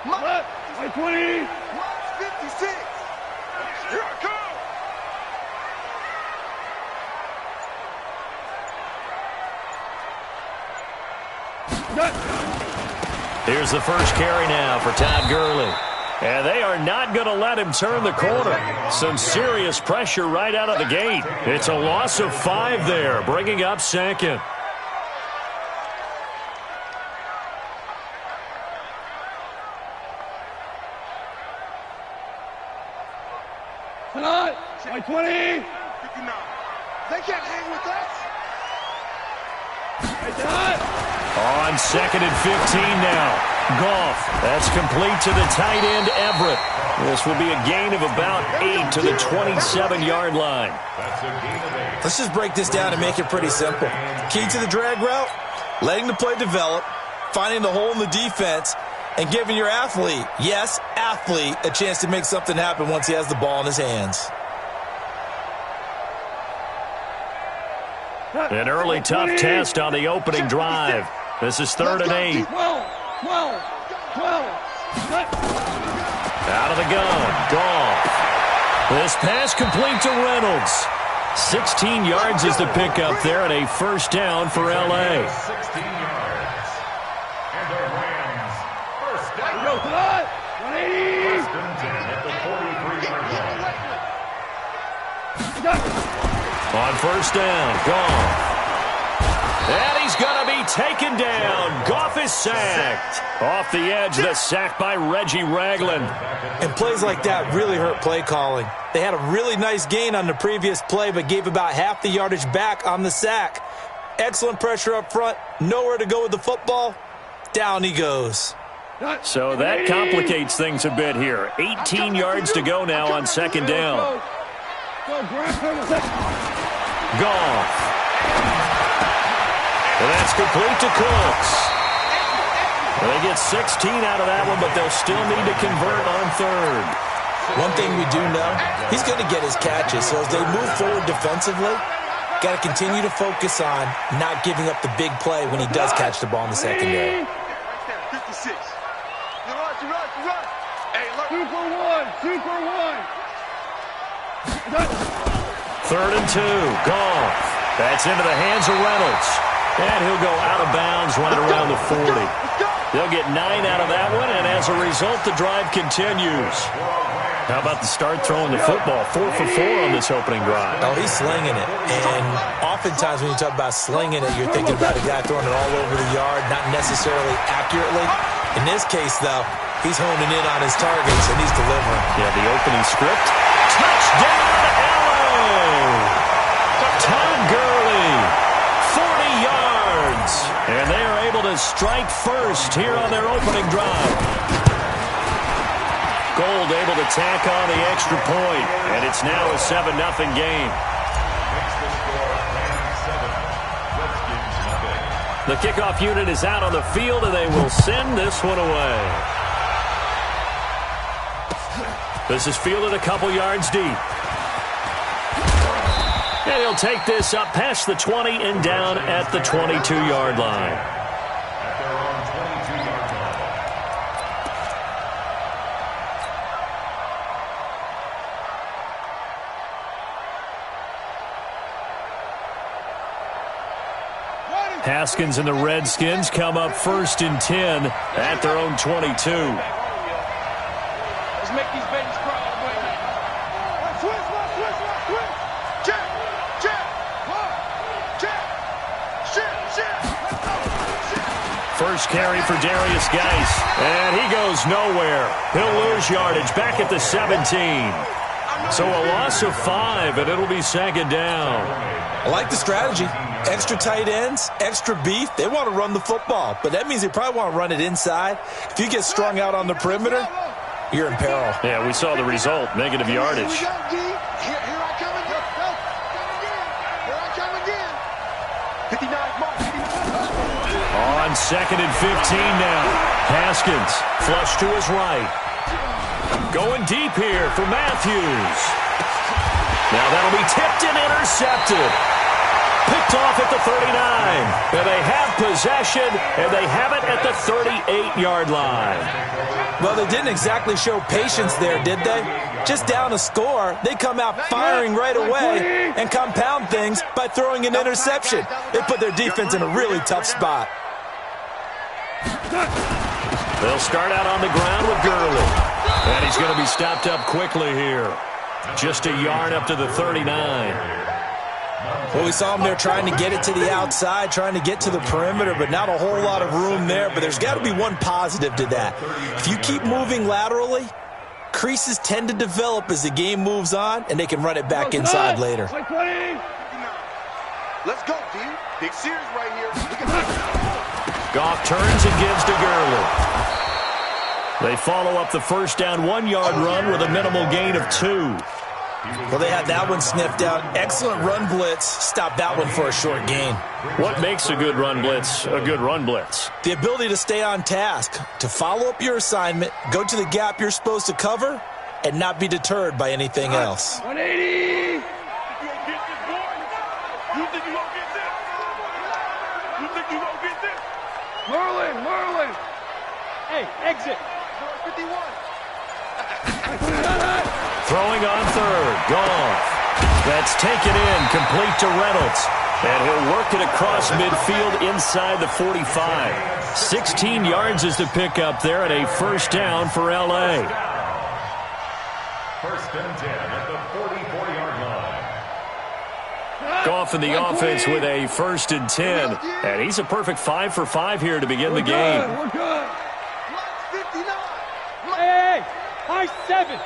Left, 20. 56. Here I come. Here's the first carry now for Todd Gurley. And they are not going to let him turn the corner. Some serious pressure right out of the gate. It's a loss of 5 there, bringing up second. Tonight, 20. 59. They can't hang with us. Tonight. On second and 15 now. Goff. That's complete to the tight end, Everett. This will be a gain of about 8 to the 27-yard line. Let's just break this down and make it pretty simple. Key to the drag route, letting the play develop, finding the hole in the defense, and giving your athlete, yes, athlete, a chance to make something happen once he has the ball in his hands. An early tough test on the opening drive. This is 3rd and 8. 12. Out of the gun, Goff. This pass complete to Reynolds. 16 yards is the pickup there, and a first down for L.A. 16 yards. And the Rams, first down. Go tonight. 180. First and 10 at the 43-yard line. On first down, Goff. And he's going to be taken down. Goff is sacked. Off the edge, the sack by Reggie Ragland. And plays like that really hurt play calling. They had a really nice gain on the previous play, but gave about half the yardage back on the sack. Excellent pressure up front. Nowhere to go with the football. Down he goes. So that complicates things a bit here. 18 yards to go now on second down. Goff. And that's complete to Cooks. Well, they get 16 out of that one, but they'll still need to convert on third. One thing we do know, he's going to get his catches. So as they move forward defensively, got to continue to focus on not giving up the big play when he does catch the ball in the secondary. 56. You run. Hey, look. 2 for 1. 2 for 1. 3rd and 2. Goff. That's into the hands of Reynolds. And he'll go out of bounds right around the 40. They'll get 9 out of that one, and as a result, the drive continues. How about the start throwing the football? 4 for 4 on this opening drive. Oh, he's slinging it. And oftentimes when you talk about slinging it, you're thinking about a guy throwing it all over the yard, not necessarily accurately. In this case, though, he's honing in on his targets, and he's delivering. Yeah, the opening script. Touchdown, LA! Todd Gurley, 40 yards. And they are able to strike first here on their opening drive. Gold able to tack on the extra point, and it's now a 7-0 game. The kickoff unit is out on the field, and they will send this one away. This is fielded a couple yards deep. And he'll take this up past the 20 and down at the 22-yard line. At their own 22-yard line. Haskins and the Redskins come up 1st and 10 at their own 22. Let's make these babies cry all the way now. Switch. Check. First carry for Darius Geis, and he goes nowhere. He'll lose yardage back at the 17. So a loss of 5, and it'll be second down. I like the strategy. Extra tight ends, extra beef. They want to run the football, but that means they probably want to run it inside. If you get strung out on the perimeter, you're in peril. Yeah, we saw the result, negative yardage. Here I come again. 59 mark. On second and 15 now. Haskins, flush to his right. Going deep here for Matthews. Now that'll be tipped and intercepted. Picked off at the 39. And they have possession, and they have it at the 38-yard line. Well, they didn't exactly show patience there, did they? Just down a score, they come out firing right away and compound things by throwing an interception. They put their defense in a really tough spot. They'll start out on the ground with Gurley. And he's going to be stopped up quickly here. Just a yard up to the 39. Well, we saw him there trying to get it to the outside, trying to get to the perimeter, but not a whole lot of room there. But there's got to be one positive to that. If you keep moving laterally, creases tend to develop as the game moves on, and they can run it back inside later. Let's go, D. Big series right here. Goff turns and gives to Gurley. They follow up the first down 1-yard run with a minimal gain of 2. Well, they had that one sniffed out. Excellent run blitz. Stop that one for a short gain. What makes a good run blitz a good run blitz? The ability to stay on task, to follow up your assignment, go to the gap you're supposed to cover, and not be deterred by anything else. 180. You think you gonna get this? You think you gonna get this? Merlin. Hey, exit. 51. Throwing on third. Goff. That's taken in, complete to Reynolds. And he'll work it across midfield inside the 45. 16 yards is the pickup there and a first down for L.A. First and 10 at the 44-yard line. Goff in the offense with a first and 10. And he's a perfect 5 for 5 here to begin the game. We're good. 59. Hey, high 7.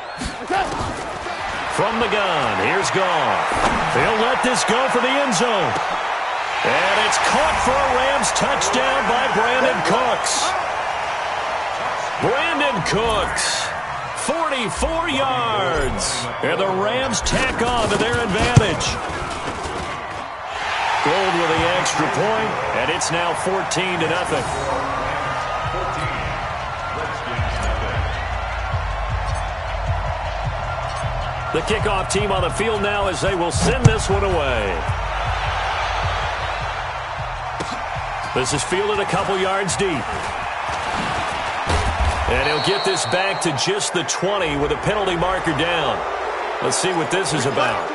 From the gun, here's Goff. They'll let this go for the end zone. And it's caught for a Rams touchdown by Brandon Cooks. Brandon Cooks, 44 yards. And the Rams tack on to their advantage. Gold with the extra point, and it's now 14-0. The kickoff team on the field now as they will send this one away. This is fielded a couple yards deep. And he'll get this back to just the 20 with a penalty marker down. Let's see what this is about.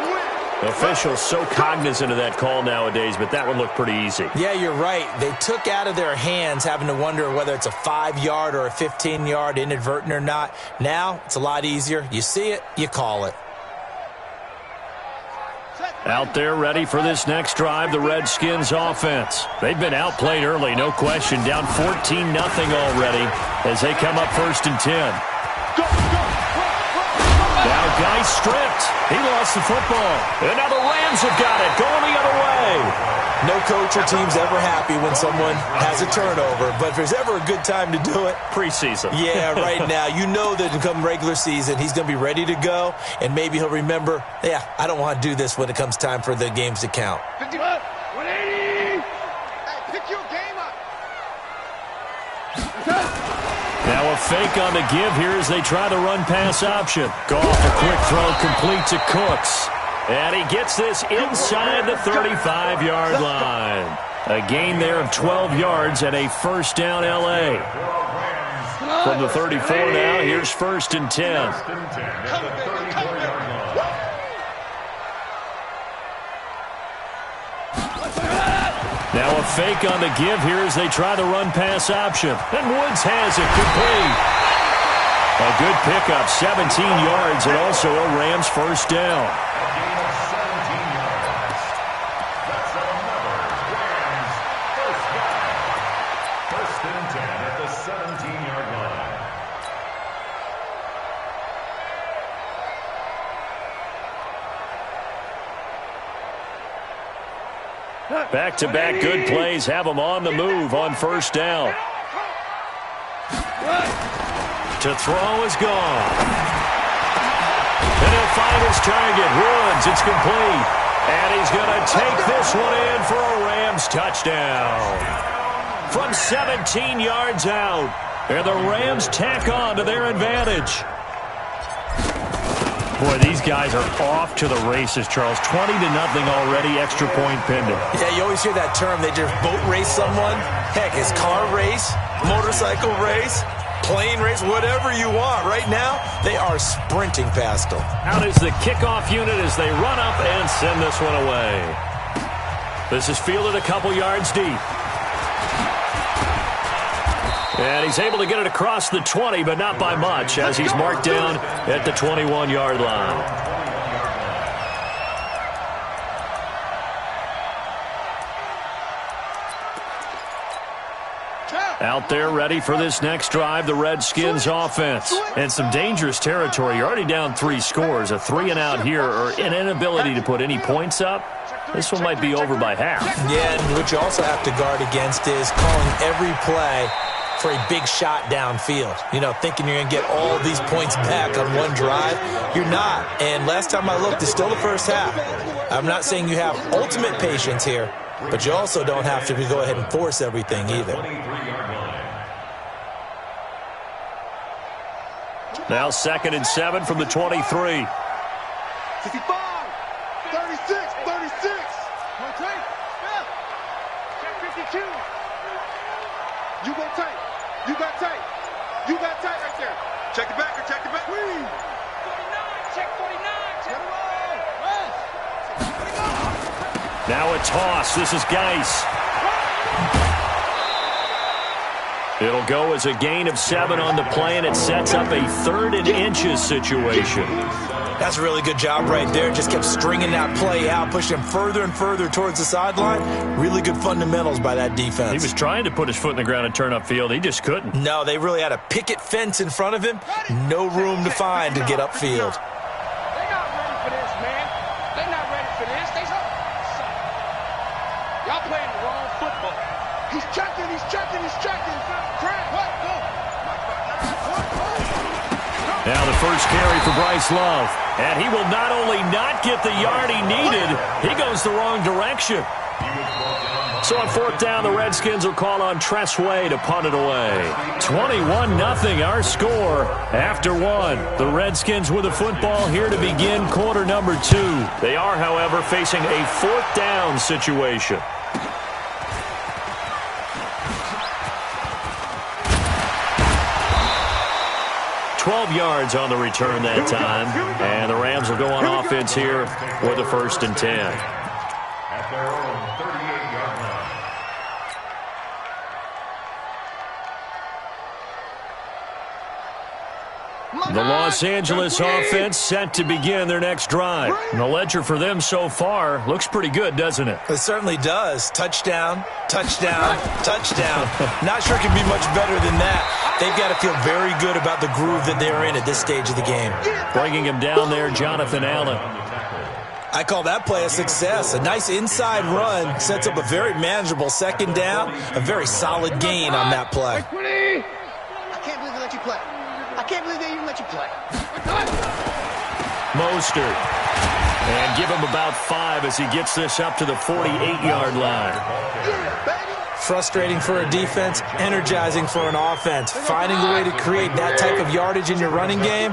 Officials so cognizant of that call nowadays, but that one looked pretty easy. Yeah, you're right. They took out of their hands having to wonder whether it's a 5-yard or a 15-yard inadvertent or not. Now, it's a lot easier. You see it, you call it. Out there ready for this next drive, the Redskins offense. They've been outplayed early, no question. Down 14-0 already as they come up first and 10. Now Guy stripped. He lost the football. And now the Rams have got it, going the other way. No coach or team's ever happy when someone has a turnover, but if there's ever a good time to do it, preseason. Yeah, right now. You know that come regular season, he's going to be ready to go, and maybe he'll remember, yeah, I don't want to do this when it comes time for the games to count. 180. Hey, pick your game up. Now a fake on the give here as they try the run-pass option. Goff, a quick throw complete to Cooks. And he gets this inside the 35-yard line. A gain there of 12 yards and a first down L.A. From the 34 now, here's first and 10. Now a fake on the give here as they try the run-pass option. And Woods has it complete. A good pickup, 17 yards, and also a Rams first down. Back-to-back good plays have them on the move on first down. To throw is gone. And he'll find his target. Woods, it's complete. And he's going to take this one in for a Rams touchdown. From 17 yards out. And the Rams tack on to their advantage. Boy, these guys are off to the races, Charles. 20-0 already, extra point pending. Yeah, you always hear that term. They just boat race someone. Heck, it's car race, motorcycle race, plane race, whatever you want. Right now, they are sprinting past them. Out is the kickoff unit as they run up and send this one away. This is fielded a couple yards deep. And he's able to get it across the 20, but not by much, as he's marked down at the 21-yard line. Out there ready for this next drive, the Redskins offense. And some dangerous territory. You're already down 3 scores. A 3-and-out here, or an inability to put any points up. This one might be over by half. Yeah, and what you also have to guard against is calling every play for a big shot downfield. You know, thinking you're going to get all these points back on one drive. You're not. And last time I looked, it's still the first half. I'm not saying you have ultimate patience here, but you also don't have to go ahead and force everything either. Now 2nd and 7 from the 23. 65, 36, 36. Check 52. You go tight. You got tight. You got tight right there. Check the backer. Check the back. 49. Check 49. Check Now a toss. This is Geis. It'll go as a gain of 7 on the play, and it sets up a 3rd and inches situation. That's a really good job right there. Just kept stringing that play out, pushing him further and further towards the sideline. Really good fundamentals by that defense. He was trying to put his foot in the ground and turn upfield. He just couldn't. No, they really had a picket fence in front of him. No room to find to get upfield. They're not ready for this, man. They're not ready for this. Y'all playing the wrong football. He's checking. He's checking. He's checking. Crap. What? Go. Now the first carry for Bryce Love. And he will not only not get the yard he needed, he goes the wrong direction. So on 4th down, the Redskins will call on Tress Way to punt it away. 21-0 our score after 1. The Redskins with the football here to begin quarter number 2. They are, however, facing a 4th down situation. 12 yards on the return that time. And the Rams will go on offense here with a 1st and 10. At their own 38-yard line. The Los Angeles offense set to begin their next drive. And the ledger for them so far looks pretty good, doesn't it? It certainly does. Touchdown, touchdown, touchdown. Not sure it can be much better than that. They've got to feel very good about the groove that they're in at this stage of the game. Bringing him down there, Jonathan Allen. I call that play a success. A nice inside run sets up a very manageable 2nd down. A very solid gain on that play. I can't believe they let you play. I can't believe they even let you play. Mostert. And give him about 5 as he gets this up to the 48-yard line. Frustrating for a defense, energizing for an offense. Finding the way to create that type of yardage in your running game,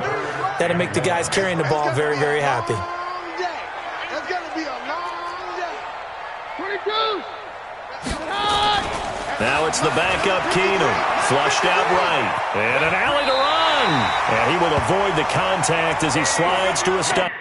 that'll make the guys carrying the ball very, very happy. It's going to be a long day. 22. Now it's the backup Keenum. Flushed out right. And an alley to run. And he will avoid the contact as he slides to a stop.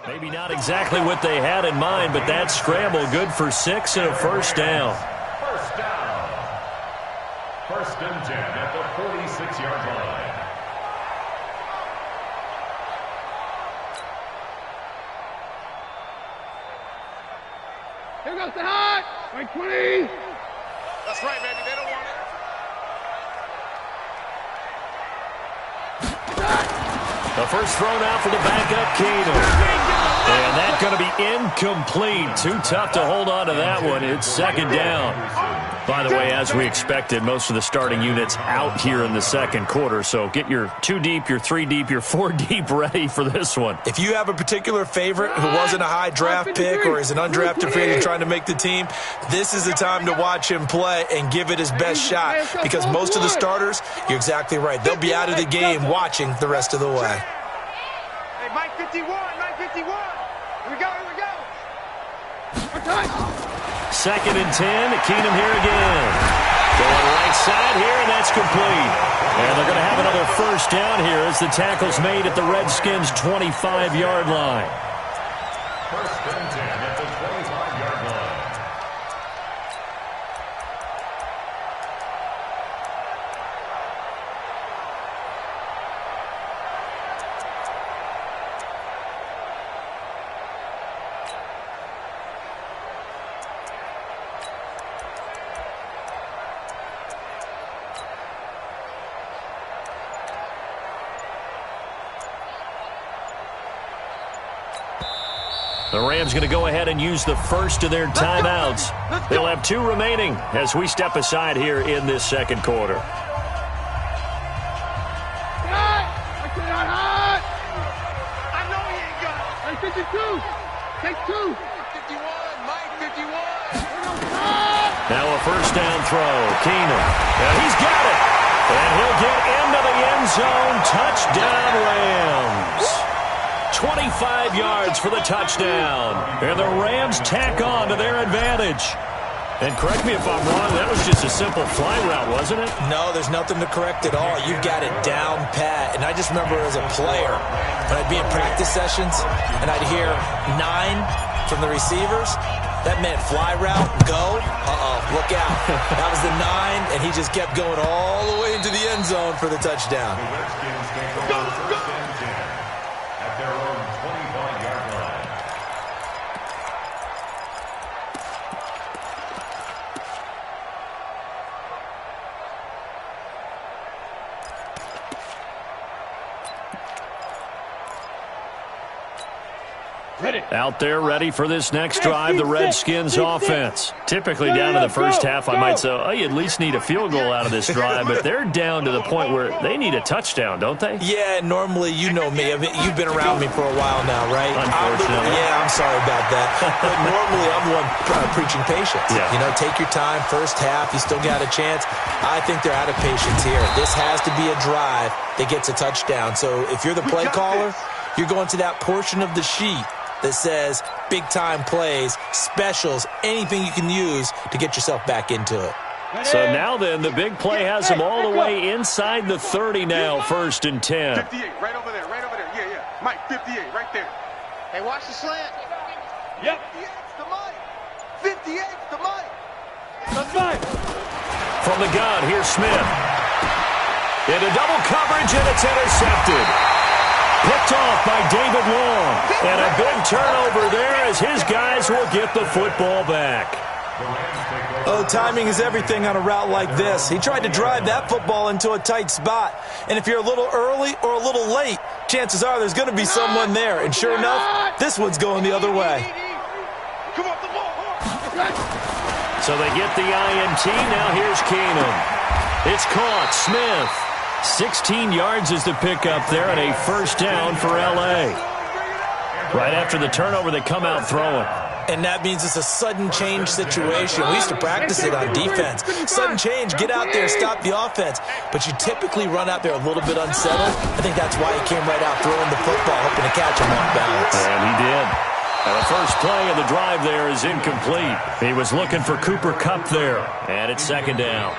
Maybe not exactly what they had in mind, but that scramble good for 6 and a 1st down. 1st down. 1st and 10 at the 46-yard line. Here goes the hot. Right 20. That's right, baby. They don't want it. The first thrown out for the backup, Keenum. And that's going to be incomplete. Too tough to hold on to that one. It's second down. By the way, as we expected, most of the starting units out here in the second quarter. So get your 2 deep, your 3 deep, your 4 deep ready for this one. If you have a particular favorite who wasn't a high draft pick or is an undrafted free agent trying to make the team, this is the time to watch him play and give it his best shot. Because most of the starters, you're exactly right, they'll be out of the game watching the rest of the way. Hey, Mike 51, Mike 51. Here we go, here we go. Second and 10, Keenum here again. Going right side here, and that's complete. And they're going to have another first down here as the tackle's made at the Redskins' 25-yard line. First and 10 at the 25-yard line. The Rams going to go ahead and use the first of their timeouts. They'll have 2 remaining as we step aside here in this second quarter. I know he ain't got it. 52. Take 2. 51, Mike 51. Now a first down throw. Keenum. And he's got it. And he'll get into the end zone. Touchdown, Rams. 25 yards for the touchdown. And the Rams tack on to their advantage. And correct me if I'm wrong, that was just a simple fly route, wasn't it? No, there's nothing to correct at all. You've got it down pat. And I just remember as a player, when I'd be in practice sessions and I'd hear 9 from the receivers, that meant fly route, go. Look out. That was the 9, and he just kept going all the way into the end zone for the touchdown. The Redskins take over first and 10 at their own 25-yard line. Ready. Out there ready for this next drive, the Redskins offense. Typically down to the first half, I might say, oh, you at least need a field goal out of this drive, but they're down to the point where they need a touchdown, don't they? Yeah, normally, you know me. I mean, you've been around me for a while now, right? Unfortunately. I'm sorry about that. But normally, I'm the one preaching patience. Yeah. You know, take your time, first half, you still got a chance. I think they're out of patience here. This has to be a drive that gets a touchdown. So if you're the play caller, you're going to that portion of the sheet that says big-time plays, specials, anything you can use to get yourself back into it. So now then, the big play has them all the way inside the 30 now, first and 10. 58, right over there, right over there. Yeah, yeah. Mike, 58, right there. Hey, watch the slant. Yep. 58's the Mike. 58's the Mike. That's fine. From the gun, here's Smith. Into double coverage, and it's intercepted. Picked off by David Long. And a big turnover there as his guys will get the football back. Oh, timing is everything on a route like this. He tried to drive that football into a tight spot. And if you're a little early or a little late, chances are there's going to be someone there. And sure enough, this one's going the other way. Come on, the ball. So they get the INT. Now here's Keenum. It's caught. Smith. 16 yards is the pickup there and a first down for L.A. Right after the turnover, they come out throwing. And that means it's a sudden change situation. We used to practice it on defense. Sudden change, get out there, stop the offense. But you typically run out there a little bit unsettled. I think that's why he came right out throwing the football, hoping to catch him off balance. And he did. And the first play of the drive there is incomplete. He was looking for Cooper Kupp there. And it's second down.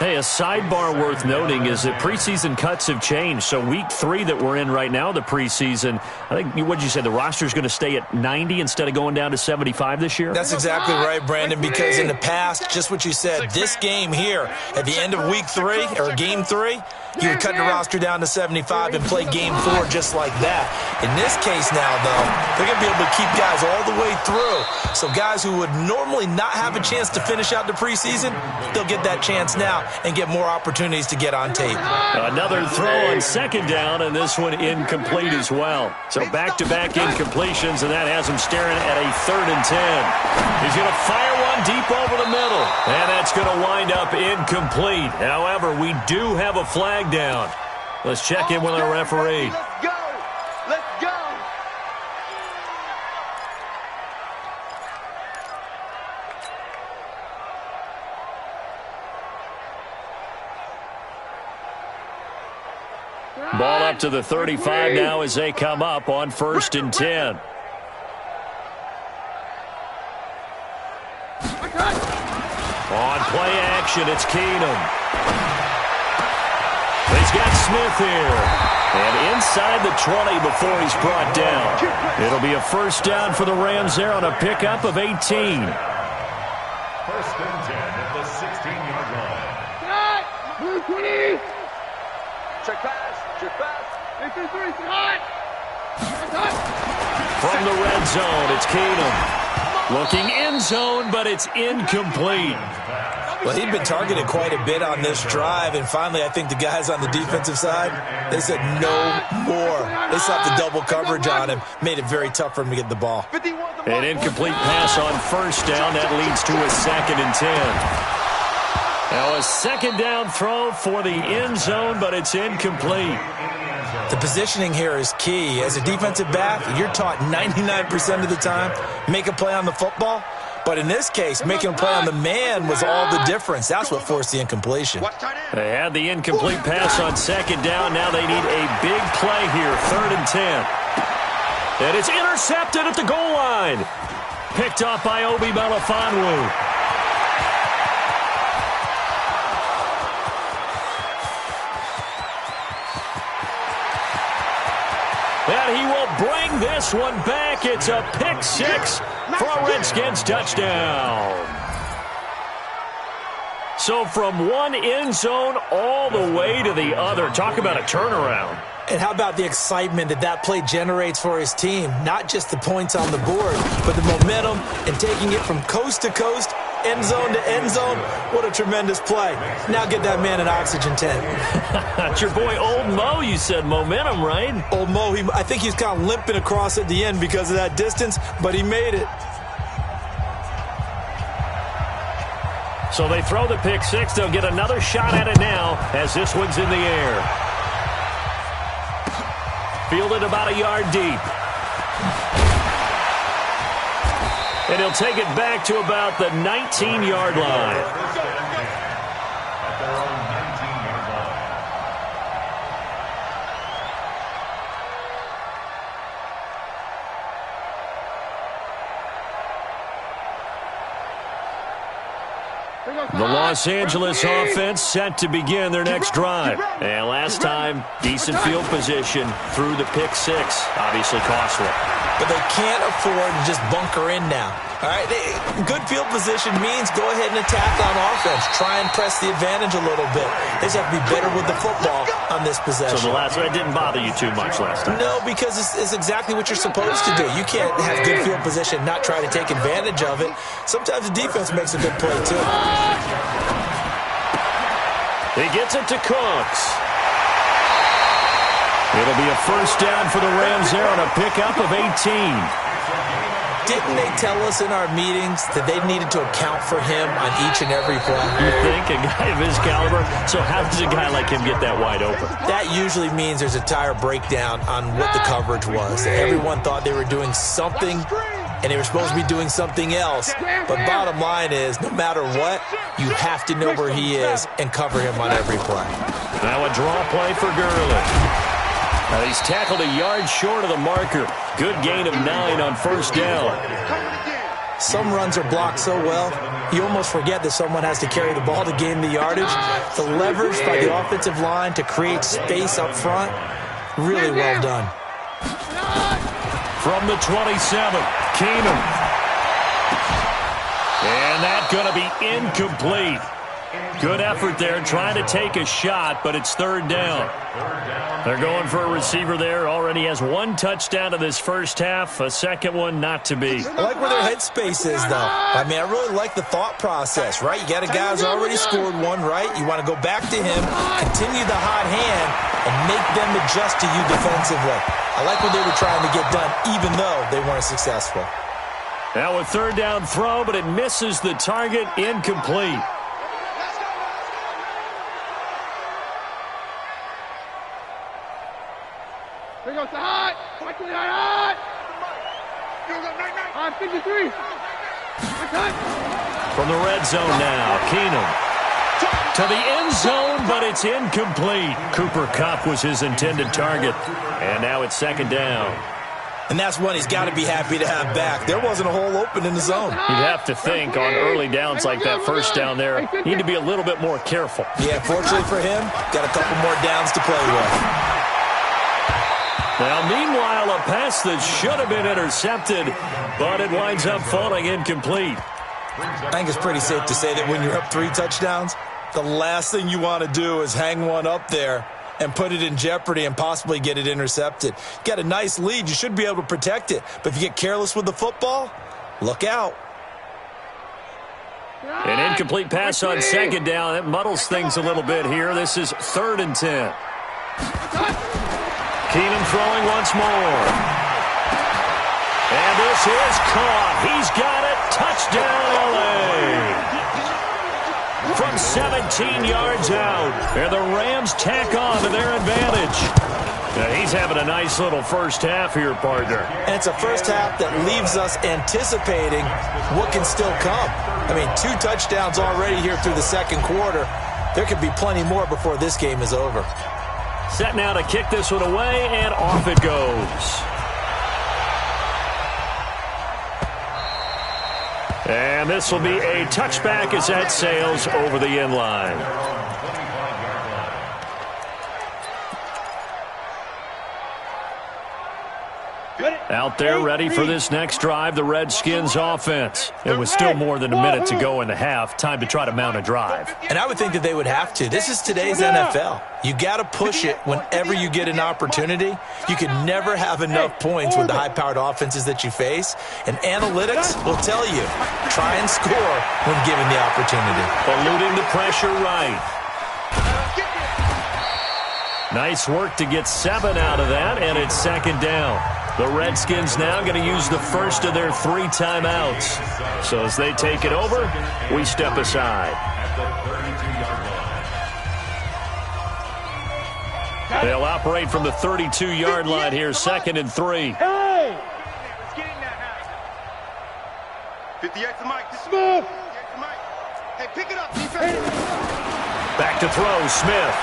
Hey, a sidebar worth noting is that preseason cuts have changed. So week 3 that we're in right now, the preseason, I think, what did you say, the roster's going to stay at 90 instead of going down to 75 this year? That's exactly right, Brandon, because in the past, just what you said, this game here, at the end of week 3, or game 3, you would cut the roster down to 75 and play game 4 just like that. In this case now, though, they're going to be able to keep guys all the way through. So guys who would normally not have a chance to finish out the preseason, they'll get that chance now and get more opportunities to get on tape. Another throw on second down, and this one incomplete as well. So back-to-back incompletions, and that has him staring at a 3rd and 10. He's going to fire one deep over the middle, and that's going to wind up incomplete. However, we do have a flag down. Let's check in with our referee. Let's go. Let's go. Ball up to the 35 now as they come up on 1st and 10. On play action, it's Keenum. He's got Smith here. And inside the 20 before he's brought down. It'll be a 1st down for the Rams there on a pickup of 18. 1st and 10 at the 16-yard line. Check pass. Check pass. From the red zone, it's Keenum. Looking end zone, but it's incomplete. Well, he'd been targeted quite a bit on this drive, and finally I think the guys on the defensive side, they said no more. They slapped the double coverage on him, made it very tough for him to get the ball. An incomplete pass on 1st down. That leads to a 2nd and 10. Now a 2nd down throw for the end zone, but it's incomplete. The positioning here is key. As a defensive back, you're taught 99% of the time, make a play on the football. But in this case, making a play on the man was all the difference. That's what forced the incompletion. They had the incomplete pass on 2nd down. Now they need a big play here, 3rd and 10. And it's intercepted at the goal line. Picked off by Obi Melifonwu. And he will bring this one back. It's a pick 6 for a Redskins touchdown. So from one end zone all the way to the other. Talk about a turnaround. And how about the excitement that that play generates for his team? Not just the points on the board, but the momentum and taking it from coast to coast, end zone to end zone. What a tremendous play. Now get that man an oxygen tent. That's your boy Old Mo. You said momentum, right? Old Mo, I think he's kind of limping across at the end because of that distance, but he made it. So they throw the pick 6. They'll get another shot at it now as this one's in the air. Fielded about a yard deep. And he'll take it back to about the 19-yard line. The Los Angeles offense set to begin their next drive. And last time, decent field position through the pick 6. Obviously costly. But they can't afford to just bunker in now. All right, good field position means go ahead and attack on offense. Try and press the advantage a little bit. They just have to be better with the football on this possession. So the last one didn't bother you too much last time? No, because it's exactly what you're supposed to do. You can't have good field position, not try to take advantage of it. Sometimes the defense makes a good play, too. He gets it to Cooks. It'll be a 1st down for the Rams there on a pickup of 18. Didn't they tell us in our meetings that they needed to account for him on each and every play? You think? A guy of his caliber? So how does a guy like him get that wide open? That usually means there's a tire breakdown on what the coverage was. Everyone thought they were doing something, and they were supposed to be doing something else. But bottom line is, no matter what, you have to know where he is and cover him on every play. Now a draw play for Gurley. Now he's tackled a yard short of the marker. Good gain of 9 on 1st down. Some runs are blocked so well, you almost forget that someone has to carry the ball to gain the yardage. The leverage by the offensive line to create space up front, really well done. From the 27, Keenum. And that's going to be incomplete. Good effort there trying to take a shot, but it's third down. They're going for a receiver there. Already has one touchdown in this first half. A second one not to be. I like where their headspace is, though. I mean, I really like the thought process, right? You got a guy who's already scored one, right? You want to go back to him, continue the hot hand, and make them adjust to you defensively. I like what they were trying to get done, even though they weren't successful. Now a third down throw, but it misses the target, incomplete. Here goes the hot. Hot. I'm 53. From the red zone now, Keenum. To the end zone, but it's incomplete. Cooper Kupp was his intended target. And now it's second down. And that's one he's got to be happy to have back. There wasn't a hole open in the zone. You'd have to think on early downs like that first down there, you need to be a little bit more careful. Yeah, fortunately for him, got a couple more downs to play with. Now, meanwhile, a pass that should have been intercepted, but it winds up falling incomplete. I think it's pretty safe to say that when you're up 3 touchdowns, the last thing you want to do is hang one up there and put it in jeopardy and possibly get it intercepted. You got a nice lead. You should be able to protect it. But if you get careless with the football, look out. An incomplete pass on second down. That muddles things a little bit here. This is 3rd and 10. Keenum throwing once more. And this is caught. He's got it. Touchdown, LA. From 17 yards out. And the Rams tack on to their advantage. Now, he's having a nice little first half here, partner. And it's a first half that leaves us anticipating what can still come. I mean, 2 touchdowns already here through the second quarter. There could be plenty more before this game is over. Set now to kick this one away, and off it goes. And this will be a touchback as that sails over the end line. Out there ready for this next drive, the Redskins offense. It was still more than a minute to go in the half. Time to try to mount a drive. And I would think that they would have to. This is today's NFL. You got to push it whenever you get an opportunity. You can never have enough points with the high-powered offenses that you face. And analytics will tell you, try and score when given the opportunity. Eluding the pressure right. Nice work to get 7 out of that, and it's second down. The Redskins now going to use the first of their 3 timeouts. So as they take it over, we step aside. They'll operate from the 32-yard line here, 2nd and 3. Hey! Let's get in that house. 58 to Mike. Smith. Hey, pick it up, defense. Back to throw, Smith.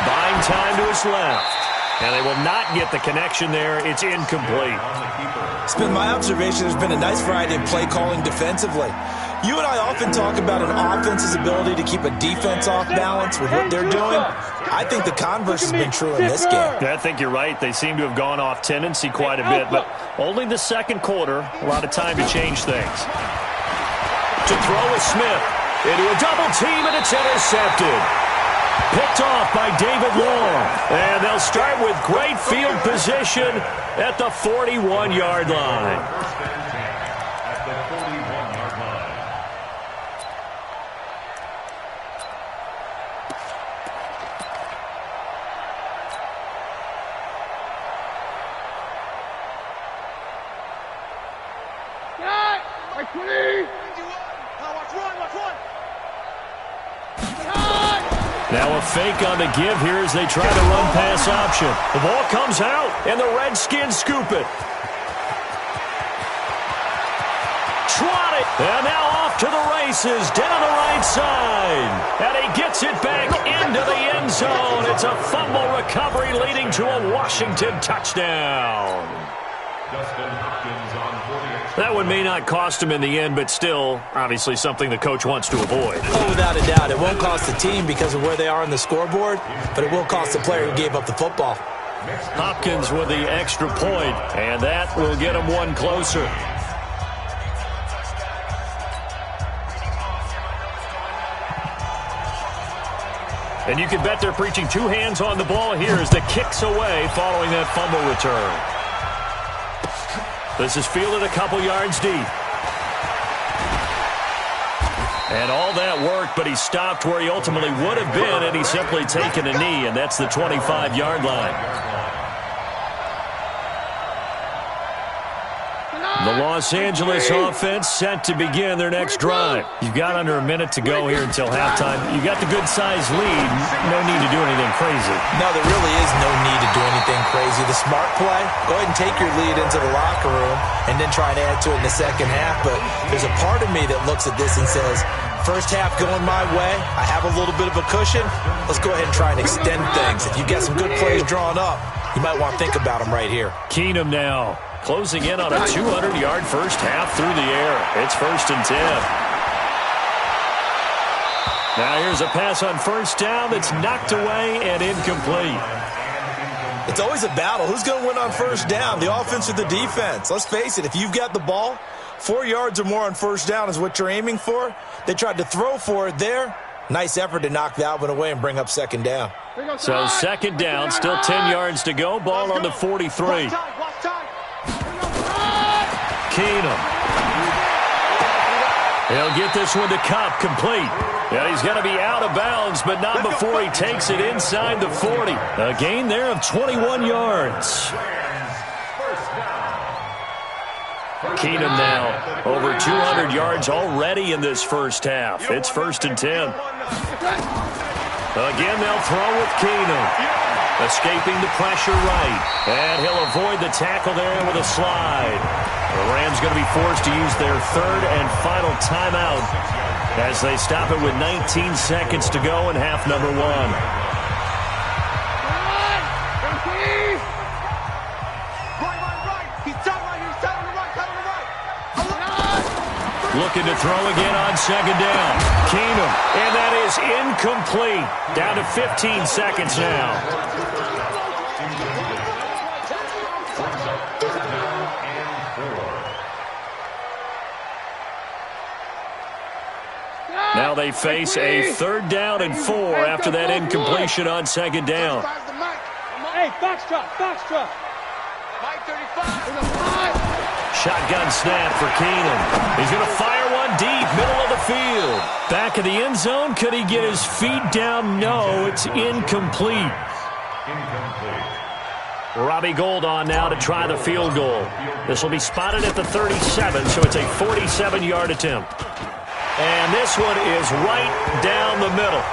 Buying time to his left. And they will not get the connection there. It's incomplete. It's been my observation there's been a nice variety of play calling defensively. You and I often talk about an offense's ability to keep a defense off balance with what they're doing. I think the converse has been true in this game. Yeah, I think you're right. They seem to have gone off tendency quite a bit, but only the second quarter. A lot of time to change things. To throw with Smith. Into a double team, and it's intercepted. Picked off by David Long. And they'll start with great field position at the 41-yard line. At the 41-yard line. Like 20. Now a fake on the give here as they try to run pass option. The ball comes out, and the Redskins scoop it. Trotted, and now off to the races down the right side. And he gets it back into the end zone. It's a fumble recovery leading to a Washington touchdown. Dustin Hopkins on 40 That one may not cost him in the end, but still, obviously something the coach wants to avoid. Oh, without a doubt. It won't cost the team because of where they are on the scoreboard, but it will cost the player who gave up the football. Hopkins with the extra point, and that will get him one closer. And you can bet they're preaching two hands on the ball here as the kick's away following that fumble return. This is fielded a couple yards deep. And all that worked, but he stopped where he ultimately would have been, and he's simply taken a knee, and that's the 25-yard line. The Los Angeles offense set to begin their next drive. You've got under a minute to go here until halftime. You've got the good-sized lead. No need to do anything crazy. No, there really is no need to do anything crazy. The smart play, go ahead and take your lead into the locker room and then try and add to it in the second half. But there's a part of me that looks at this and says, first half going my way, I have a little bit of a cushion. Let's go ahead and try and extend things. If you've got some good plays drawn up, you might want to think about them right here. Keenum now. Closing in on a 200-yard first half through the air. It's 1st and 10. Now here's a pass on first down that's knocked away and incomplete. It's always a battle. Who's going to win on first down, the offense or the defense? Let's face it, if you've got the ball, 4 yards or more on first down is what you're aiming for. They tried to throw for it there. Nice effort to knock that one away and bring up second down. So second down, still 10 yards to go. Ball on the 43. Keenum. He'll get this one to Cup, complete. Yeah, he's going to be out of bounds, but not before he takes it inside the 40. A gain there of 21 yards. Keenum now over 200 yards already in this first half. It's 1st and 10. Again, they'll throw with Keenum. Escaping the pressure right. And he'll avoid the tackle there with a slide. The Rams going to be forced to use their third and final timeout as they stop it with 19 seconds to go in half number 1. Looking to throw again on second down. Keenum, and that is incomplete. Down to 15 seconds now. Now they face a 3rd down and 4 after that incompletion on second down. Hey, foxtrot. Mike 35. Shotgun snap for Keenum. He's going to fire one deep, middle of the field. Back of the end zone. Could he get his feet down? No, it's incomplete. Robbie Gould on now to try the field goal. This will be spotted at the 37, so it's a 47-yard attempt. And this one is right down the middle.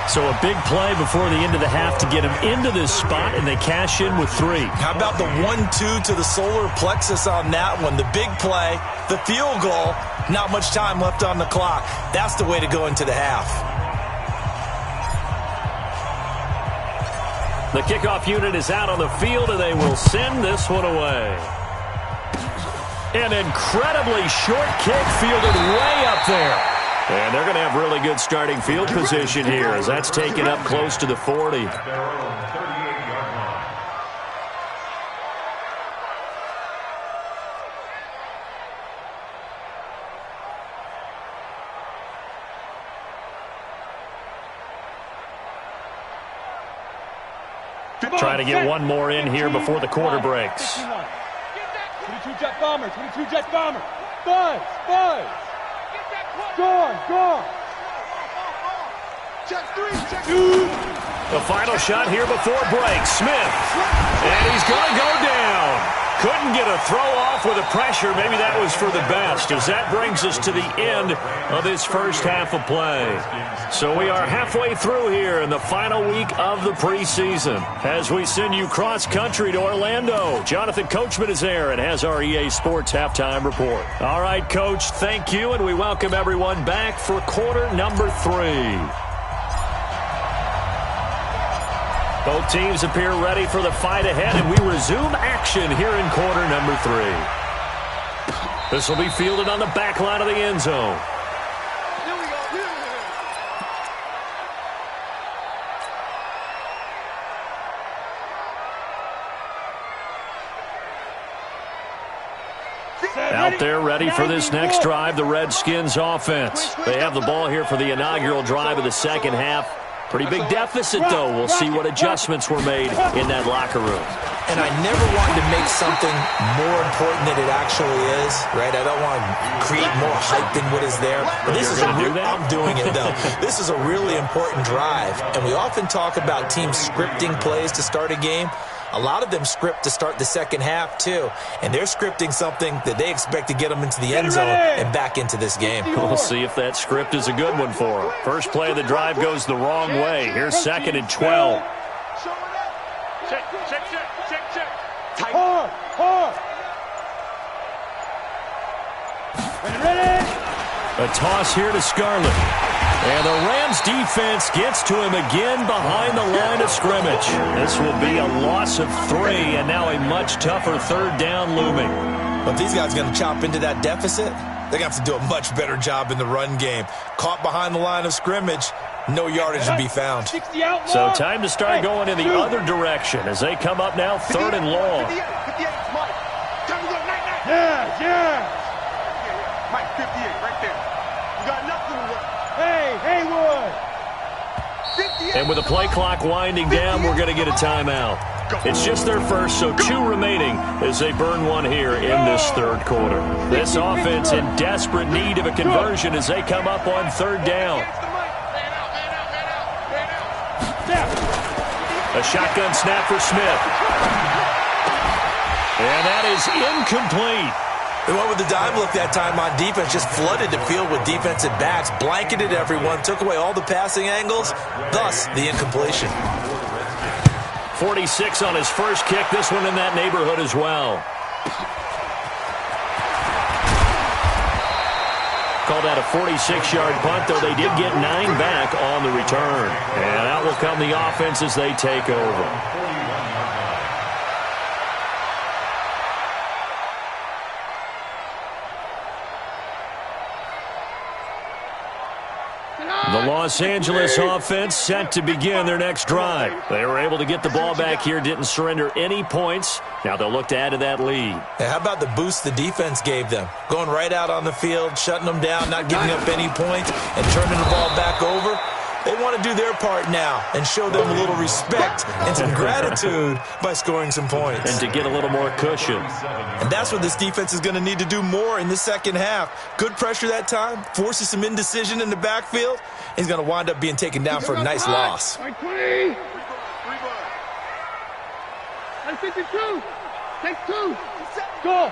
So a big play before the end of the half to get him into this spot, and they cash in with 3. How about the 1-2 to the solar plexus on that one? The big play, the field goal, not much time left on the clock. That's the way to go into the half. The kickoff unit is out on the field, and they will send this one away. An incredibly short kick fielded way up there. And they're going to have really good starting field position here as that's taken up close to the 40. Trying to get one more in here before the quarter breaks. 22 jet bomber. Buzz. Gone. Check 3. The final shot here before break. Smith. And he's going to go down. Couldn't get a throw off with the pressure. Maybe that was for the best, as that brings us to the end of this first half of play. So we are halfway through here in the final week of the preseason as we send you cross-country to Orlando. Jonathan Coachman is there and has our EA Sports halftime report. All right, Coach, thank you, and we welcome everyone back for quarter number 3. Both teams appear ready for the fight ahead, and we resume action here in quarter number 3. This will be fielded on the back line of the end zone. Here we go. Out there ready for this next drive, the Redskins offense. They have the ball here for the inaugural drive of the second half. Pretty big deficit, though. We'll see what adjustments were made in that locker room. And I never wanted to make something more important than it actually is, right? I don't want to create more hype than what is there. But this is I'm doing it, though. This is a really important drive. And we often talk about teams scripting plays to start a game. A lot of them script to start the second half, too. And they're scripting something that they expect to get them into the end zone and back into this game. We'll see if that script is a good one for them. First play of the drive goes the wrong way. Here's 2nd and 12. Check. Tight. Hard. Ready. A toss here to Scarlett. And the Rams defense gets to him again behind the line of scrimmage. This will be a loss of 3, and now a much tougher 3rd down looming. But these guys are going to chop into that deficit. They're going to have to do a much better job in the run game. Caught behind the line of scrimmage, no yardage to be found. So time to start going in the other direction as they come up now 3rd and long. 58, Mike. Time to go, night. Yeah. Mike, 58, right there. You got nothing to work. Hey, Haywood. 58. And with the play clock winding down, we're going to get a timeout. It's just their first, so 2 remaining as they burn one here in this 3rd quarter. This offense in desperate need of a conversion as they come up on 3rd down. A shotgun snap for Smith. And that is incomplete. They went with the dime look that time on defense, just flooded the field with defensive backs, blanketed everyone, took away all the passing angles, thus the incompletion. 46 on his first kick, this one in that neighborhood as well. Called that a 46-yard punt, though they did get 9 back on the return. And out will come the offense as they take over. The Los Angeles offense set to begin their next drive. They were able to get the ball back here, didn't surrender any points. Now they'll look to add to that lead. Hey, how about the boost the defense gave them? Going right out on the field, shutting them down, not giving up any points, and turning the ball back over. They want to do their part now and show them a little respect and some gratitude by scoring some points. And to get a little more cushion. And that's what this defense is going to need to do more in the second half. Good pressure that time, forces some indecision in the backfield. He's going to wind up being taken down for a nice loss. 20. 52. Take 2. Go.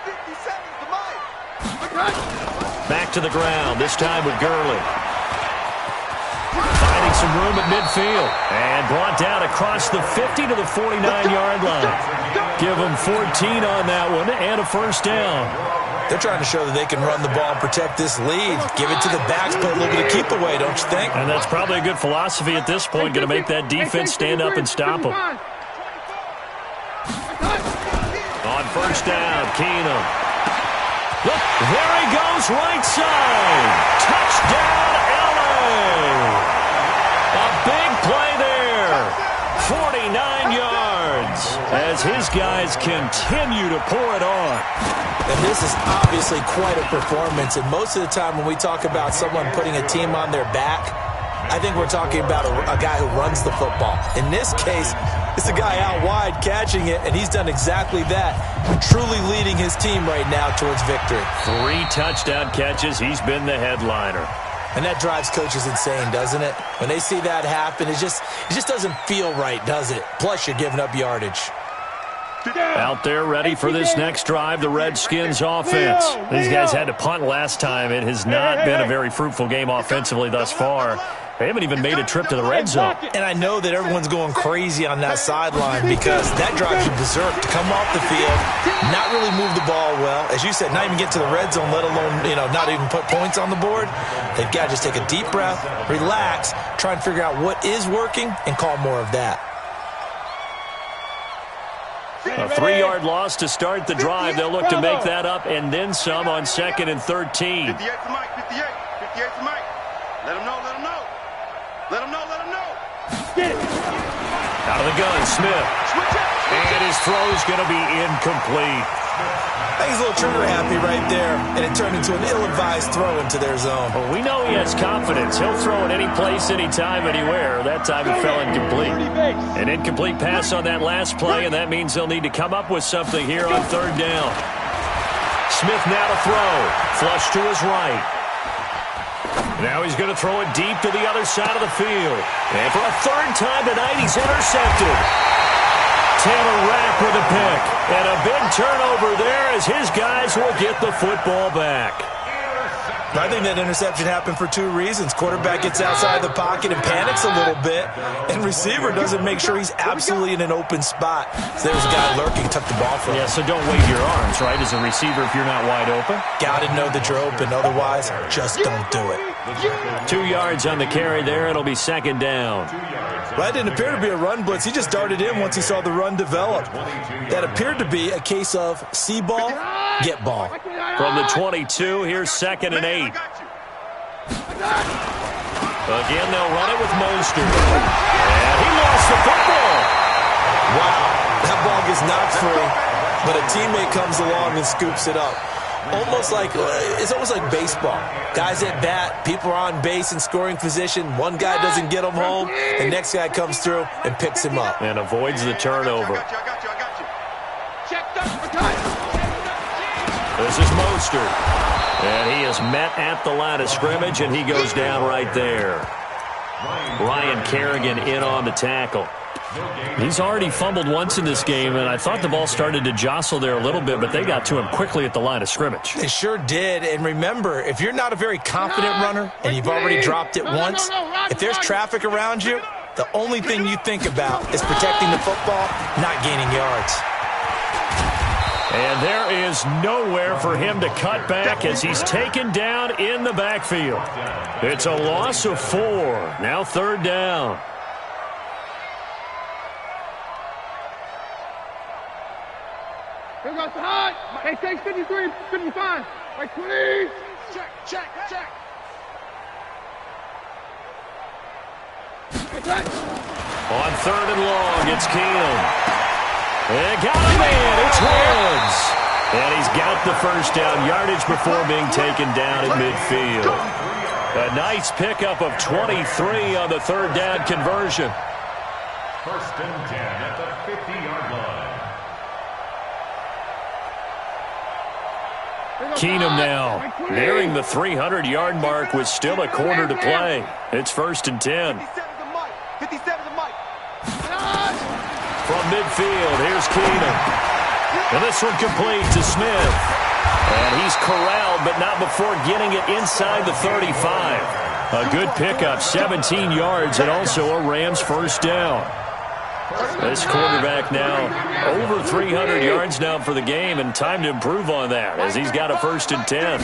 50 seconds to Mike. Back to the ground, this time with Gurley. Finding some room at midfield. And brought down across the 50 to the 49-yard line. Give them 14 on that one and a first down. They're trying to show that they can run the ball and protect this lead. Give it to the backs, play a little bit of keep away, don't you think? And that's probably a good philosophy at this point, going to make that defense stand up and stop them. On first down, Keenum. Look, there he goes, right side. Touchdown, LA. A big play there. 49 yards as his guys continue to pour it on. And this is obviously quite a performance. And most of the time when we talk about someone putting a team on their back, I think we're talking about a guy who runs the football. In this case, it's a guy out wide catching it, and he's done exactly that, truly leading his team right now towards victory. 3 touchdown catches. He's been the headliner. And that drives coaches insane, doesn't it? When they see that happen, it just doesn't feel right, does it? Plus, you're giving up yardage. Out there ready for this next drive, the Redskins offense. These guys had to punt last time. It has not been a very fruitful game offensively thus far. They haven't even made a trip to the red zone. And I know that everyone's going crazy on that sideline because that drives you berserk to come off the field, not really move the ball well. As you said, not even get to the red zone, let alone, not even put points on the board. They've got to just take a deep breath, relax, try and figure out what is working, and call more of that. A 3-yard loss to start the drive. They'll look to make that up and then some on 2nd and 13. 58 to Mike, 58. 58 to Mike. Let him know, let him know. Let him know, let him know. Get it. Out of the gun, Smith. And his throw's going to be incomplete. I think he's a little trigger happy right there, and it turned into an ill-advised throw into their zone. Well, we know he has confidence. He'll throw it any place, anytime, anywhere. That time it fell incomplete. An incomplete pass on that last play, and that means they'll need to come up with something here on 3rd down. Smith now to throw. Flush to his right. Now he's going to throw it deep to the other side of the field. And for a 3rd time tonight, he's intercepted. Taylor Rapp with a pick. And a big turnover there as his guys will get the football back. I think that interception happened for 2 reasons. Quarterback gets outside the pocket and panics a little bit, and receiver doesn't make sure he's absolutely in an open spot. So there's a guy lurking, took the ball from him. Yeah, so don't wave your arms, right, as a receiver if you're not wide open. Got to know that you're open. Otherwise, just don't do it. 2 yards on the carry there. It'll be 2nd down. That didn't appear to be a run blitz. He just darted in once he saw the run develop. That appeared to be a case of see ball, get ball. From the 22, here's 2nd and 8. Again, they'll run it with Mostert. And he lost the football. Wow, that ball gets knocked free, but a teammate comes along and scoops it up. It's almost like baseball. Guys at bat, people are on base in scoring position. One guy doesn't get him home. The next guy comes through and picks him up. And avoids the turnover. This is Mostert. And he is met at the line of scrimmage, and he goes down right there. Ryan Kerrigan in on the tackle. He's already fumbled once in this game, and I thought the ball started to jostle there a little bit, but they got to him quickly at the line of scrimmage. They sure did, and remember, if you're not a very confident runner and you've already dropped it once, if there's traffic around you, the only thing you think about is protecting the football, not gaining yards. And there is nowhere for him to cut back as he's taken down in the backfield. It's a loss of 4. Now 3rd down. Here goes the high. Hey, take 53, 55. Right, 20. Check. On 3rd and long, it's Keenum. And got him in. It's Woods. And he's got the first down yardage before being taken down at midfield. A nice pickup of 23 on the 3rd down conversion. 1st and 10 at the 50-yard line. Keenum now nearing the 300-yard mark with still a quarter to play. It's 1st and 10. 57 to Mike. From midfield, here's Keenum. And this one complete to Smith. And he's corralled, but not before getting it inside the 35. A good pickup, 17 yards, and also a Rams first down. This quarterback now over 300 yards now for the game, and time to improve on that as he's got a 1st and 10.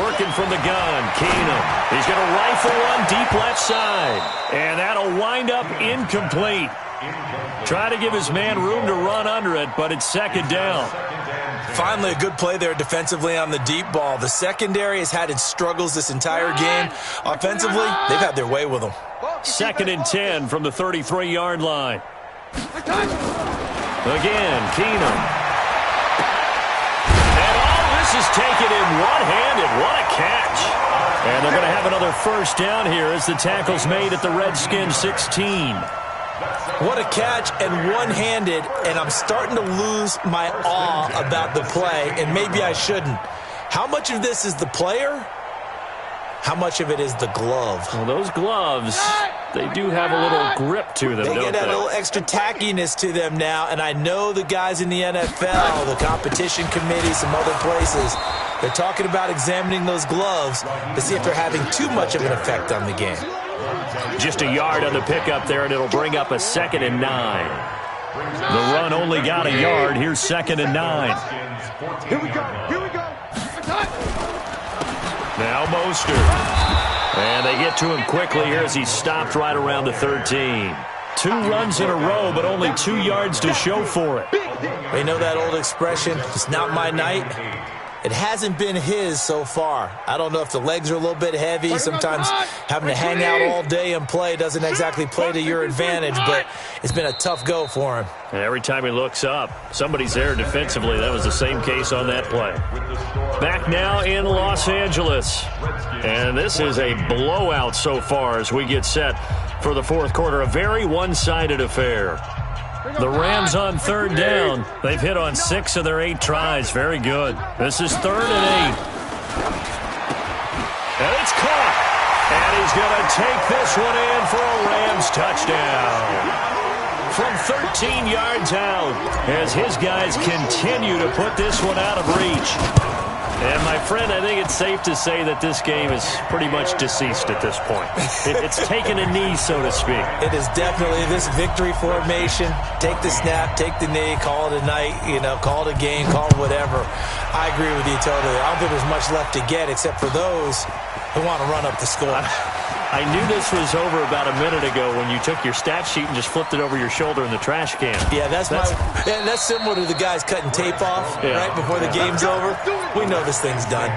Working from the gun, Keenum. He's going to rifle one deep left side, and that'll wind up incomplete. Try to give his man room to run under it, but it's 2nd down. Finally, a good play there defensively on the deep ball. The secondary has had its struggles this entire game. Offensively, they've had their way with them. 2nd and 10 from the 33-yard line. Again, Keenum. And all this is taken in one-handed. What a catch. And they're going to have another first down here as the tackle's made at the Redskins 16. What a catch and one-handed, and I'm starting to lose my awe about the play, and maybe I shouldn't. How much of this is the player? How much of it is the glove? Well, those gloves, they do have a little grip to them, They don't get that they? little extra tackiness to them now, and I know the guys in the NFL, the competition committee, some other places, they're talking about examining those gloves to see if they're having too much of an effect on the game. Just a yard on the pickup there, and it'll bring up a 2nd and 9. The run only got a yard. Here's 2nd and 9. Here we go. Now Mostert. And they get to him quickly here as he's stopped right around the 13. 2 runs in a row, but only 2 yards to show for it. You know that old expression, it's not my night? It hasn't been his so far. I don't know if the legs are a little bit heavy. Sometimes having to hang out all day and play doesn't exactly play to your advantage, but it's been a tough go for him. And every time he looks up, somebody's there defensively. That was the same case on that play. Back now in Los Angeles. And this is a blowout so far as we get set for the fourth quarter. A very one-sided affair. The Rams on 3rd down. They've hit on 6 of their 8 tries. Very good. This is 3rd and 8. And it's caught. And he's going to take this one in for a Rams touchdown. From 13 yards out as his guys continue to put this one out of reach. And, my friend, I think it's safe to say that this game is pretty much deceased at this point. It's taken a knee, so to speak. It is definitely this victory formation. Take the snap, take the knee, call it a night, call it a game, call it whatever. I agree with you totally. I don't think there's much left to get except for those who want to run up the score. I knew this was over about a minute ago when you took your stat sheet and just flipped it over your shoulder in the trash can. Yeah, that's similar to the guys cutting tape off right before the game's over. We know this thing's done.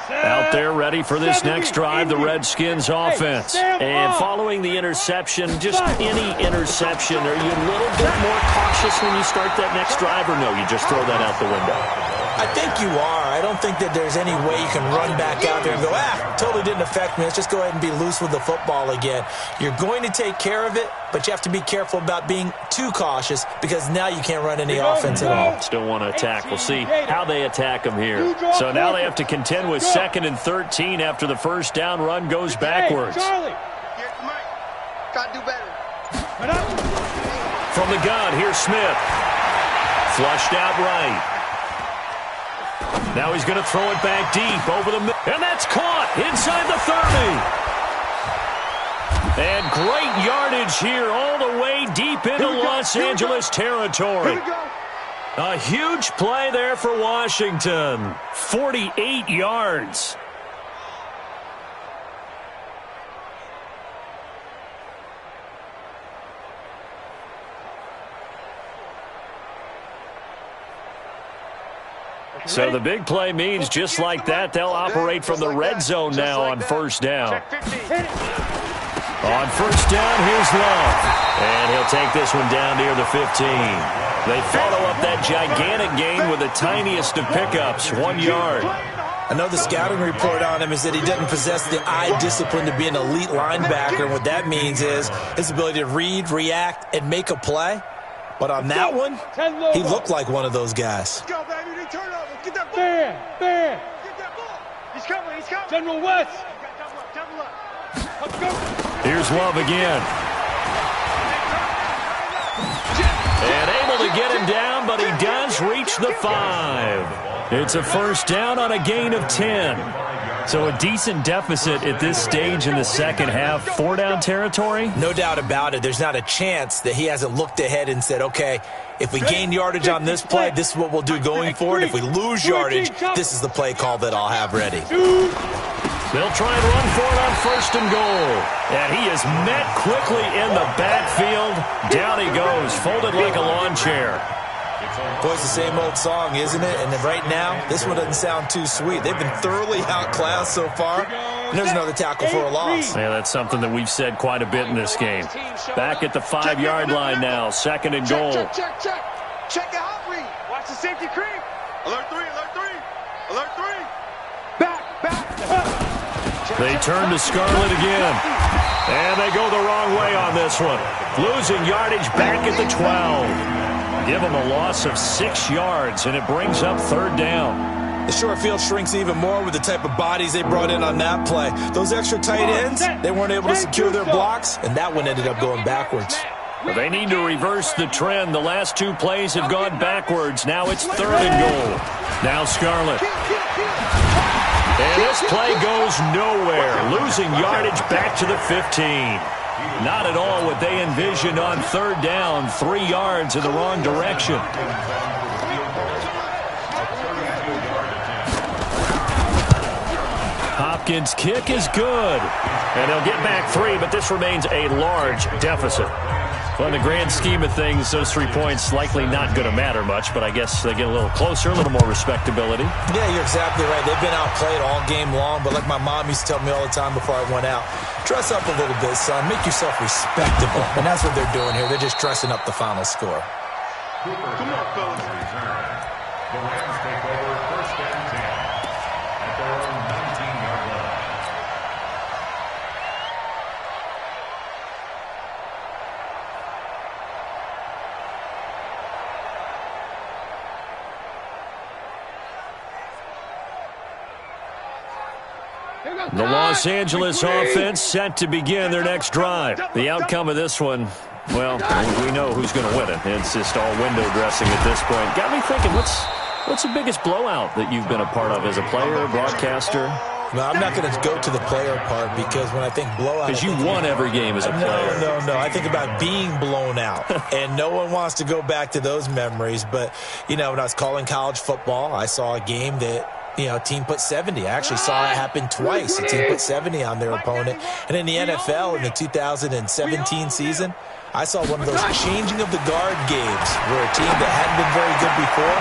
Out there ready for this next drive, the Redskins offense. And following the interception, just any interception, are you a little bit more cautious when you start that next drive, or no, you just throw that out the window? I think you are. I don't think that there's any way you can run back out there and go, totally didn't affect me. Let's just go ahead and be loose with the football again. You're going to take care of it, but you have to be careful about being too cautious because now you can't run any offense at all. Still want to attack. We'll see how they attack them here. So now they have to contend with 2nd and 13 after the first down run goes backwards. Here's Mike. Got to do better. From the gun, here's Smith. Flushed out right. Now he's going to throw it back deep over the middle. And that's caught inside the 30. And great yardage here all the way deep into Los Angeles territory. A huge play there for Washington. 48 yards. So the big play means just like that, they'll operate from the red zone now on 1st down. On 1st down, here's Love. And he'll take this one down near the 15. They follow up that gigantic gain with the tiniest of pickups, 1 yard. I know the scouting report on him is that he doesn't possess the eye discipline to be an elite linebacker. And what that means is his ability to read, react, and make a play. But on that one, he looked like one of those guys. Let's go, baby. They turn over. Get that ball. Fair. Get that ball. He's coming. General West. Double up. Let's go. Here's Love again. And able to get him down, but he does reach the 5. It's a 1st down on a gain of 10. So a decent deficit at this stage in the second half. 4-down territory? No doubt about it. There's not a chance that he hasn't looked ahead and said, okay, if we gain yardage on this play, this is what we'll do going forward. If we lose yardage, this is the play call that I'll have ready. They'll try and run for it on 1st and goal. And he is met quickly in the backfield. Down he goes, folded like a lawn chair. Boy, it's the same old song, isn't it? And right now, this one doesn't sound too sweet. They've been thoroughly outclassed so far. And there's another tackle for a loss. Yeah, that's something that we've said quite a bit in this game. Back at the 5-yard line now, 2nd and goal. Check the hot read. Watch the safety creep. Alert 3. Back. They turn to Scarlett again. And they go the wrong way on this one. Losing yardage back at the 12. Give them a loss of 6 yards, and it brings up 3rd down. The short field shrinks even more with the type of bodies they brought in on that play. Those extra tight ends, they weren't able to secure their blocks, and that one ended up going backwards. Well, they need to reverse the trend. The last 2 plays have gone backwards. Now it's 3rd and goal. Now Scarlett. And this play goes nowhere. Losing yardage back to the 15. Not at all what they envisioned on 3rd down. 3 yards in the wrong direction. Hopkins' kick is good. And they'll get back 3, but this remains a large deficit. Well, in the grand scheme of things, those 3 points likely not going to matter much, but I guess they get a little closer, a little more respectability. Yeah, you're exactly right. They've been outplayed all game long, but like my mom used to tell me all the time before I went out, dress up a little bit, son. Make yourself respectable. And that's what they're doing here. They're just dressing up the final score. Come on, fellas. The Rams take over 1st and 10 at their own 19-yard line. The Los Angeles offense set to begin their next drive. The outcome of this one, well, we know who's going to win it. It's just all window dressing at this point. Got me thinking, what's the biggest blowout that you've been a part of as a player, broadcaster? No, I'm not going to go to the player part because when I think blowout... Because you won every game as a player. No. I think about being blown out. And no one wants to go back to those memories. But, you know, when I was calling college football, I saw a game that... team put 70. I actually saw it happen twice. A team put 70 on their opponent. And in the NFL, in the 2017 season, I saw one of those changing of the guard games where a team that hadn't been very good before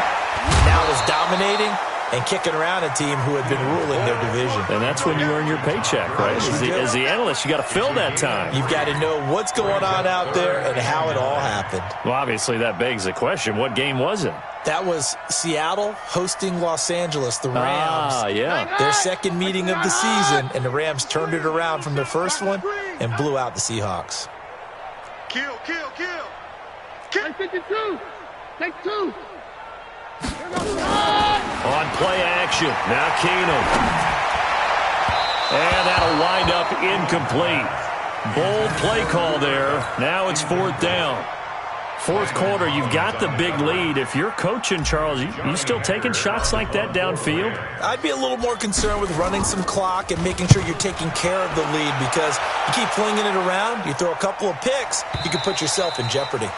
now is dominating and kicking around a team who had been ruling their division. And that's when you earn your paycheck, right? As the analyst, you got to fill that time. You've got to know what's going on out there and how it all happened. Well, obviously, that begs the question, what game was it? That was Seattle hosting Los Angeles, the Rams. Ah, yeah. Their second meeting of the season, and the Rams turned it around from their first one and blew out the Seahawks. Kill. Take 52. Take 2. On play action. Now Keenum. And that'll wind up incomplete. Bold play call there. Now it's 4th down. 4th quarter, you've got the big lead. If you're coaching, Charles, you still taking shots like that downfield? I'd be a little more concerned with running some clock and making sure you're taking care of the lead because you keep flinging it around, you throw a couple of picks, you can put yourself in jeopardy.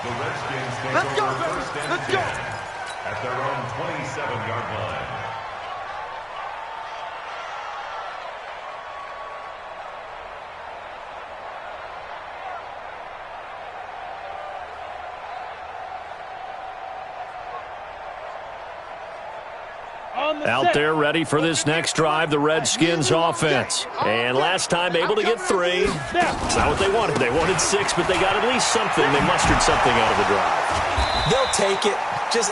The Redskins take over 1st and 10 at their own 27-yard line. Out there ready for this next drive, the Redskins offense. And last time able to get 3. It's not what they wanted. They wanted 6, but they got at least something. They mustered something out of the drive. They'll take it.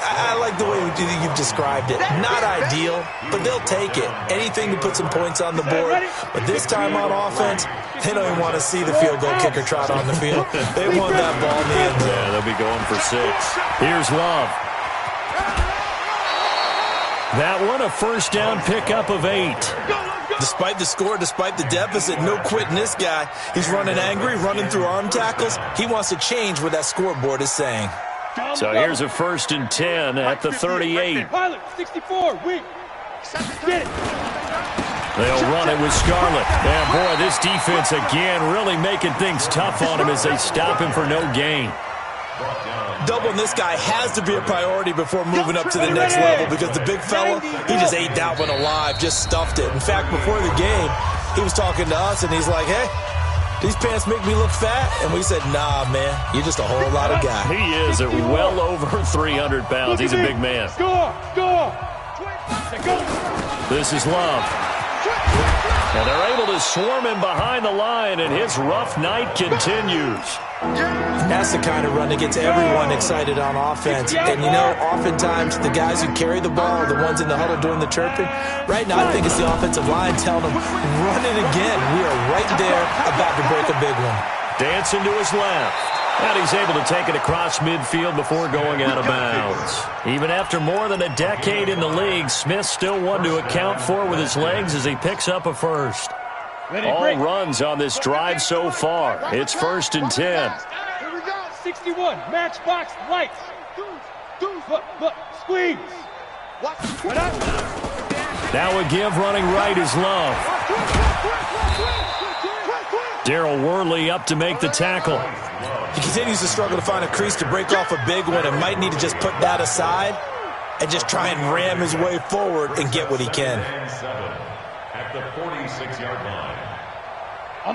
I like the way you've described it. Not ideal, but they'll take it. Anything to put some points on the board. But this time on offense, they don't even want to see the field goal kicker trot on the field. They want that ball in the end zone. Yeah, they'll be going for 6. Here's Love. That one, a 1st down pickup of 8. Despite the score, despite the deficit, no quitting this guy. He's running angry, running through arm tackles. He wants to change what that scoreboard is saying. So here's a 1st and 10 at the 38. Pilot, 64, weak. Get it. They'll run it with Scarlett. And boy, this defense again really making things tough on him as they stop him for no gain. Doubling this guy has to be a priority before moving up to the next level because the big fella, he just ate that one alive, just stuffed it. In fact, before the game, he was talking to us, and he's like, hey, these pants make me look fat? And we said, nah, man, you're just a whole lot of guy. He is at well over 300 pounds. He's a big man. Score. This is Love. And they're able to swarm him behind the line, and his rough night continues. That's the kind of run that gets everyone excited on offense. And, you know, oftentimes the guys who carry the ball are the ones in the huddle doing the chirping. Right now, I think it's the offensive line telling them, run it again. We are right there about to break a big one. Dancing to his left. And he's able to take it across midfield before going out of bounds. Even after more than a decade in the league, Smith's still one to account for with his legs as he picks up a 1st. All runs on this drive so far. It's 1st and 10. Here we go. 61. Matchbox lights. Squeeze. What up? Now a give running right is Love. Darryl Worley up to make the tackle. He continues to struggle to find a crease to break off a big one and might need to just put that aside and just try and ram his way forward and get what he can. at the 46-yard line.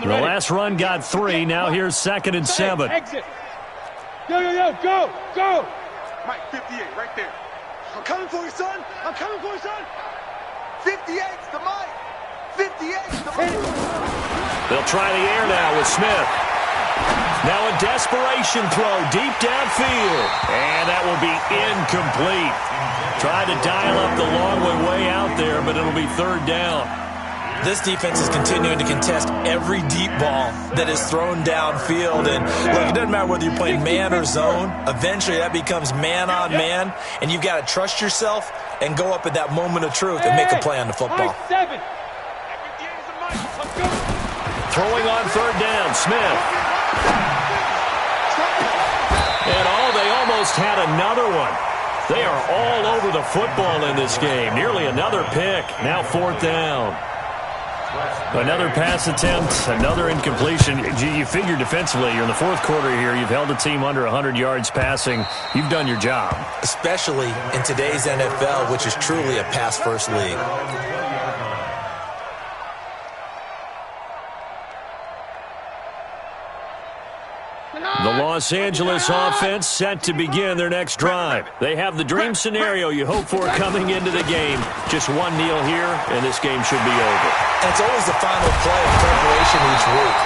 The last run got 3. Now here's 2nd and 7. Exit. Go. Mike, 58, right there. I'm coming for you, son. 58's the Mike. 58's the Mike. They'll try the air now with Smith. Now a desperation throw deep downfield. And that will be incomplete. Tried to dial up the long way out there, but it'll be 3rd down. This defense is continuing to contest every deep ball that is thrown downfield. And look, it doesn't matter whether you're playing man or zone. Eventually, that becomes man on man. And you've got to trust yourself and go up at that moment of truth and make a play on the football. Throwing on 3rd down, Smith. And they almost had another one. They are all over the football in this game. Nearly another pick. Now 4th down. Another pass attempt, another incompletion. You figure defensively, you're in the 4th quarter here. You've held the team under 100 yards passing. You've done your job. Especially in today's NFL, which is truly a pass-first league. The Los Angeles offense set to begin their next drive. They have the dream scenario you hope for coming into the game. Just one kneel here, and this game should be over. And it's always the final play of preparation each week.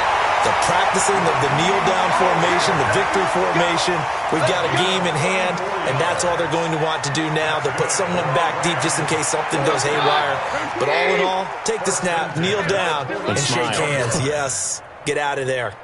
The practicing of the kneel-down formation, the victory formation. We've got a game in hand, and that's all they're going to want to do now. They'll put someone back deep just in case something goes haywire. But all in all, take the snap, kneel down, and shake hands. Yes, get out of there.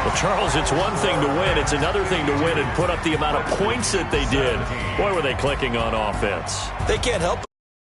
Well, Charles, it's one thing to win. It's another thing to win and put up the amount of points that they did. Boy, were they clicking on offense. They can't help